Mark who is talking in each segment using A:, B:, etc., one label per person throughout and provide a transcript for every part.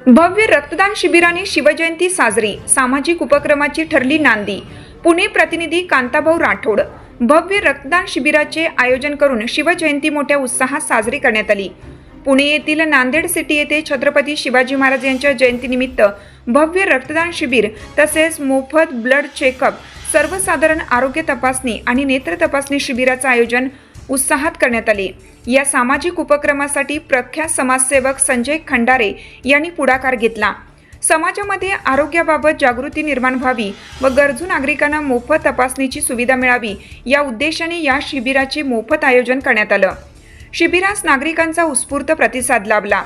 A: भव्य रक्तदान शिबिराने शिवजयंती साजरी, सामाजिक उपक्रमाची ठरली नांदी। पुणे प्रतिनिधी कांताभाऊ राठोड। भव्य रक्तदान शिबिराचे आयोजन करून शिवजयंती मोठ्या उत्साहात साजरी करण्यात आली। पुणे येथील नांदेड सिटी येथे छत्रपती शिवाजी महाराज यांच्या जयंतीनिमित्त भव्य रक्तदान शिबिर तसेच मोफत ब्लड चेकअप, सर्वसाधारण आरोग्य तपासणी आणि नेत्र तपासणी शिबिराचे आयोजन उत्साहात करण्यात आले। या सामाजिक उपक्रमासाठी प्रख्यात समाजसेवक संजय खंडारे यांनी पुढाकार घेतला। समाजामध्ये आरोग्याबाबत जागृती निर्माण व्हावी व गरजू नागरिकांना मोफत तपासणीची सुविधा मिळावी या उद्देशाने या शिबिराचे मोफत आयोजन करण्यात आलं। शिबिरास नागरिकांचा उत्स्फूर्त प्रतिसाद लाभला।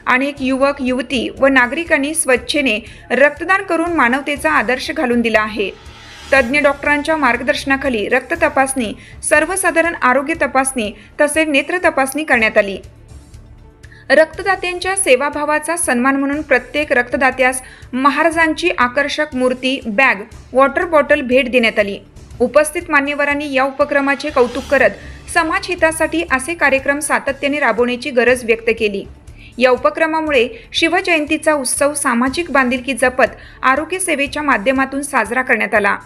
A: अनेक युवक युवती व नागरिकांनी स्वच्छेने रक्तदान करून मानवतेचा आदर्श घालून दिला आहे। तज्ञ डॉक्टरांच्या मार्गदर्शनाखाली रक्त तपासणी, सर्वसाधारण आरोग्य तपासणी तसेच नेत्र तपासणी करण्यात आली। रक्तदात्यांच्या सेवाभावाचा सन्मान म्हणून प्रत्येक रक्तदात्यास महाराजांची आकर्षक मूर्ती, बॅग, वॉटर बॉटल भेट देण्यात आली। उपस्थित मान्यवरांनी या उपक्रमाचे कौतुक करत समाजहितासाठी असे कार्यक्रम सातत्याने राबवण्याची गरज व्यक्त केली। या उपक्रमामुळे शिवजयंतीचा उत्सव सामाजिक बांधिलकी जपत आरोग्य सेवेच्या माध्यमातून साजरा करण्यात आला।